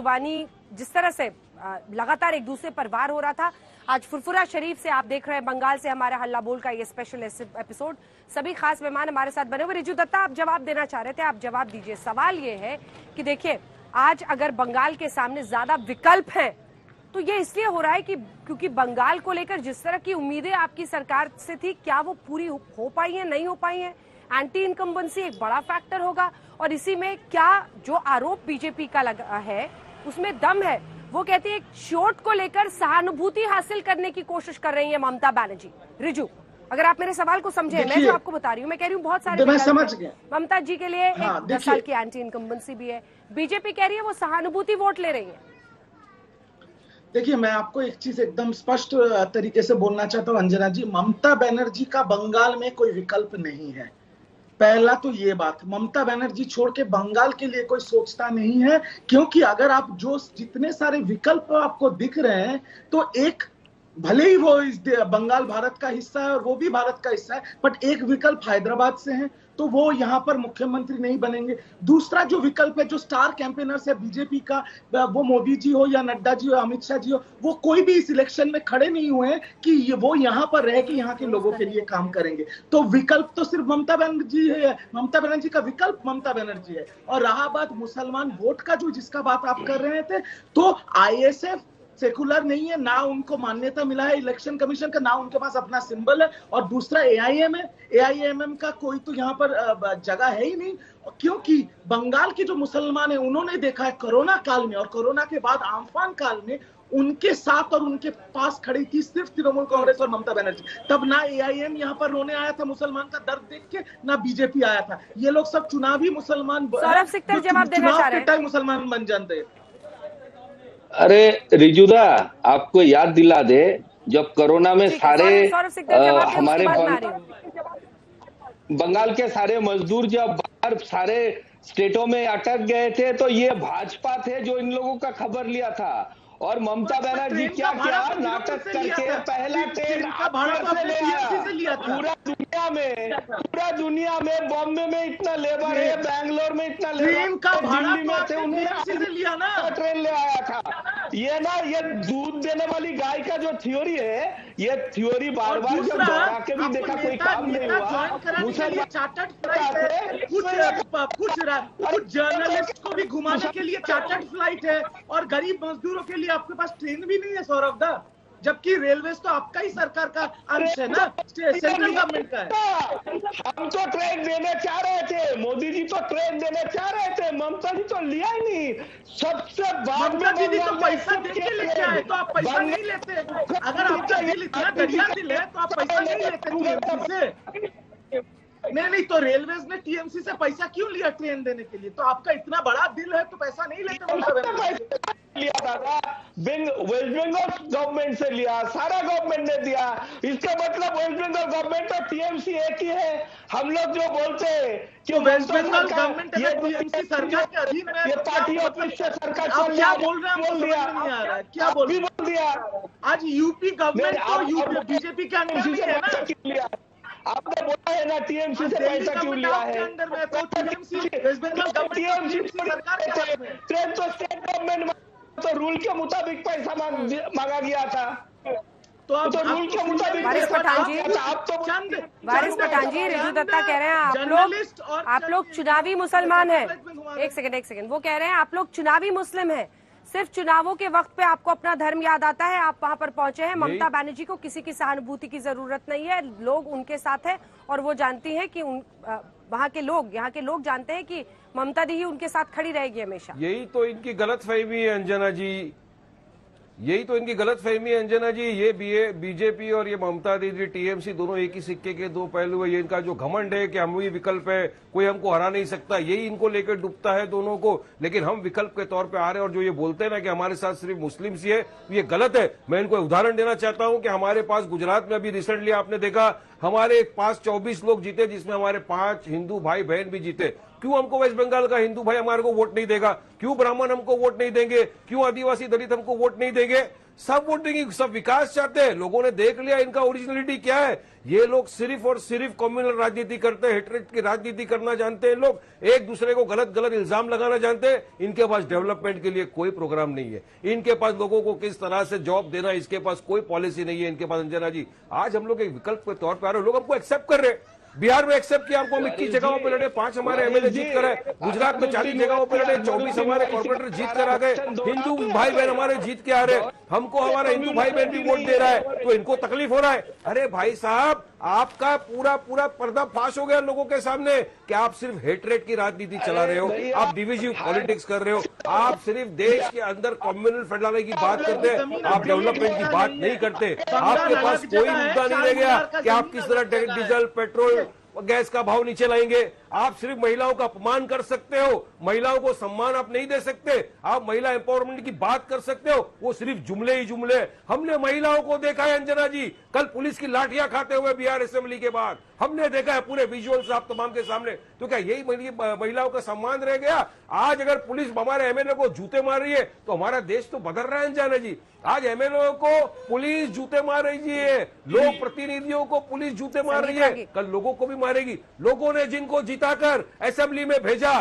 जुबानी जिस तरह से लगातार एक दूसरे पर वार हो रहा था, आज फुरफुरा शरीफ से आप देख रहे हैं, बंगाल से हमारा हल्ला बोल का ये स्पेशल एपिसोड। सभी खास मेहमान हमारे साथ बने हुए। रिजू दत्ता, आप जवाब देना चाह रहे थे, आप जवाब दीजिए। सवाल ये है कि देखिए, आज अगर बंगाल के सामने ज्यादा विकल्प हैं तो ये इसलिए हो रहा है कि क्योंकि बंगाल को लेकर जिस तरह की उम्मीदें आपकी सरकार से थी, क्या वो पूरी हो पाई है, नहीं हो पाई है? एंटी इनकम्बेंसी एक बड़ा फैक्टर होगा, और इसी में क्या जो आरोप बीजेपी का लगा है उसमें दम है। वो कहती है चोट को लेकर सहानुभूति हासिल करने की कोशिश कर रही है ममता बनर्जी। रिजू, अगर आप मेरे सवाल को समझे, मैं जो आपको बता रही हूँ, मैं कह रही हूँ बहुत सारे मैं समझ गया। ममता जी के लिए एक 10 साल की एंटी इनकम्बेंसी भी है, बीजेपी कह रही है वो सहानुभूति वोट ले रही है। देखिए, मैं आपको एक चीज एकदम स्पष्ट तरीके से बोलना चाहता हूं अंजना जी, ममता बनर्जी का बंगाल में कोई विकल्प नहीं है। पहला तो ये बात, ममता बनर्जी छोड़ के बंगाल के लिए कोई सोचता नहीं है, क्योंकि अगर आप जो जितने सारे विकल्प आपको दिख रहे हैं, तो एक भले ही वो इस बंगाल भारत का हिस्सा है और वो भी भारत का हिस्सा है, बट एक विकल्प हैदराबाद से है, तो वो यहाँ पर मुख्यमंत्री नहीं बनेंगे। दूसरा जो विकल्प है, जो स्टार कैंपेनर्स है बीजेपी का, वो मोदी जी हो या नड्डा जी हो, अमित शाह जी हो, वो कोई भी इस इलेक्शन में खड़े नहीं हुए हैं कि वो यहाँ पर रह के यहाँ के लोगों के लिए काम करेंगे। तो विकल्प तो सिर्फ ममता बनर्जी है, ममता बनर्जी का विकल्प ममता बनर्जी है। और रहा बात मुसलमान वोट का, जो जिसका बात आप कर रहे थे, तो ISF सेकुलर नहीं है, ना उनको मान्यता मिला है इलेक्शन कमीशन का, ना उनके पास अपना सिंबल है, और दूसरा AIM है, AIMM का कोई तो यहाँ पर जगह है ही नहीं, क्योंकि बंगाल के जो मुसलमान है उन्होंने देखा है कोरोना काल में और कोरोना के बाद आम्फान काल में उनके साथ और उनके पास खड़ी थी सिर्फ तृणमूल कांग्रेस और ममता बनर्जी। तब ना AIM यहाँ पर रोने आया था मुसलमान का दर्द देख के, ना बीजेपी आया था। ये लोग सब चुनावी मुसलमान, चुनाव के टाइम मुसलमान बन जाते हैं। अरे रिजुदा, आपको याद दिला दे, जब कोरोना में सारे हमारे बंगाल के सारे मजदूर जब बाहर सारे स्टेटों में अटक गए थे, तो ये भाजपा थे जो इन लोगों का खबर लिया था। और ममता बनर्जी क्या नाटक करके पहला ट्रेन से ले आया। पूरा दुनिया में बॉम्बे में इतना लेबर है, बैंगलोर में इतना लेबर, दिल्ली में थे, उन्होंने ट्रेन ले आया था। ये ना, ये दूध देने वाली गाय का जो थ्योरी है, ये थ्योरी बार बार जब दोहरा के भी देखा कोई काम नहीं हुआ। कुछ जर्नलिस्ट को भी घुमाने के लिए चार्टर्ड फ्लाइट है, और गरीब मजदूरों के लिए आपके पास ट्रेन भी नहीं है सौरभ दा, जबकि रेलवे तो आपका ही सरकार का अंश है ना, सेंट्रल गवर्नमेंट का है। हम तो ट्रेन देने चाह रहे थे, मोदी जी तो ट्रेन देने चाह रहे थे, ममता जी तो लिया ही नहीं। सबसे बाद में दीदी तो पैसा दे के लेके आए, तो आप पैसा नहीं लेते। अगर आपका दिल इतना दरिया दिल है तो आप पैसा नहीं लेते नहीं, तो रेलवेज ने TMC से पैसा क्यों लिया ट्रेन देने के लिए? तो आपका इतना बड़ा दिल है तो पैसा नहीं लेते। लिया दादा, वेस्ट बंगाल गवर्नमेंट से लिया, सारा गवर्नमेंट ने दिया। इसका मतलब वेस्ट बंगाल गवर्नमेंट और TMC एक ही है। हम लोग जो बोलते हैं कि वेस्ट बंगाल गवर्नमेंट TMC सरकार के अधीन में, ये पार्टी ऑफिस से सरकार क्या बोल रहे हैं, बोल दिया, क्या बोल दिया। आज यूपी गवर्नमेंट बीजेपी के अंदर में है ना, आपने बोला है ना TMC से पैसा क्यों लिया है? अंदर में तो TMC वेस्ट बंगाल गवर्नमेंट सरकार के ट्रेन तो स्टेट गवर्नमेंट तो रूल के मुताबिक पैसा मांगा गया था। तो रूल के मुताबिक वारिस पठान जी, रिजू दत्ता कह रहे हैं आप लोग चुनावी मुसलमान हैं। एक सेकंड, वो कह रहे हैं आप लोग चुनावी मुस्लिम हैं, सिर्फ चुनावों के वक्त पे आपको अपना धर्म याद आता है, आप वहां पर पहुंचे हैं। ममता बनर्जी को किसी की सहानुभूति की जरूरत नहीं है, लोग उनके साथ है, और वो जानती हैं कि वहां के लोग, यहाँ के लोग जानते हैं कि ममता दी ही उनके साथ खड़ी रहेगी हमेशा। यही तो इनकी गलतफहमी है अंजना जी, यही तो इनकी गलतफहमी है अंजना जी। ये बीजेपी और ये ममता दीदी TMC दोनों एक ही सिक्के के दो पहलू है। ये इनका जो घमंड है कि हम ही विकल्प है, कोई हमको हरा नहीं सकता, यही इनको लेकर डूबता है दोनों को। लेकिन हम विकल्प के तौर पे आ रहे हैं, और जो ये बोलते हैं ना कि हमारे साथ सिर्फ मुस्लिम ही है, ये गलत है। मैं इनको उदाहरण देना चाहता हूं कि हमारे पास गुजरात में अभी रिसेंटली आपने देखा, हमारे पास 24 लोग जीते, जिसमें हमारे 5 हिंदू भाई बहन भी जीते। क्यों हमको वेस्ट बंगाल का हिंदू भाई हमारे को वोट नहीं देगा, क्यों ब्राह्मण हमको वोट नहीं देंगे, क्यों आदिवासी दलित हमको वोट नहीं देंगे। सब वोट देंगे, सब विकास चाहते हैं। लोगों ने देख लिया इनका ओरिजिनलिटी क्या है। ये लोग सिर्फ और सिर्फ कम्युनल राजनीति करते हैं, हेट्रेड की राजनीति करना जानते हैं। लोग एक दूसरे को गलत गलत इल्जाम लगाना जानते हैं। इनके पास डेवलपमेंट के लिए कोई प्रोग्राम नहीं है। इनके पास लोगों को किस तरह से जॉब देना, इसके पास कोई पॉलिसी नहीं है इनके पास। अंजना जी, आज हम लोग एक विकल्प के तौर पर आ रहे हैं, लोग हमको एक्सेप्ट कर रहे हैं। बिहार में एक्सेप्ट किया, हमको 21 जगहों पे लड़े, 5 हमारे एमएलए जीत कर आए। गुजरात में 40 जगहों पे लड़े, 24 हमारे कॉर्पोरेटर जीत कर आ गए। हिंदू भाई बहन हमारे जीत के आ रहे, हमको हमारा हिंदू भाई बहन भी वोट दे रहा है, तो इनको तकलीफ हो रहा है। अरे भाई साहब, आपका पूरा पूरा पर्दा फाश हो गया लोगों के सामने कि आप सिर्फ हेटरेट की राजनीति चला रहे हो, आप डिविजिव पॉलिटिक्स कर रहे हो, आप सिर्फ देश के अंदर कम्युनल फेडरलिज्म की बात करते हैं, आप डेवलपमेंट की बात नहीं करते। आपके पास कोई मुद्दा नहीं रह गया कि आप किस तरह डीजल पेट्रोल गैस का भाव नीचे लाएंगे। आप सिर्फ महिलाओं का अपमान कर सकते हो, महिलाओं को सम्मान आप नहीं दे सकते। आप महिला एम्पावरमेंट की बात कर सकते हो, वो सिर्फ जुमले ही जुमले। हमने महिलाओं को देखा है अंजना जी, कल पुलिस की लाठियां खाते हुए बिहार असेंबली के बाद हमने देखा है, पूरे विजुअल्स आप तमाम के सामने। तो क्या यही महिलाओं का सम्मान रह गया? आज अगर पुलिस हमारे एमएलए को जूते मार रही है तो हमारा देश तो बदल रहा है अंजना जी। आज एमएलए को पुलिस जूते मार रही है, लोक प्रतिनिधियों को पुलिस जूते मार रही है, कल लोगों को भी मारेगी। लोगों ने जिनको जिताकर असेंबली में भेजा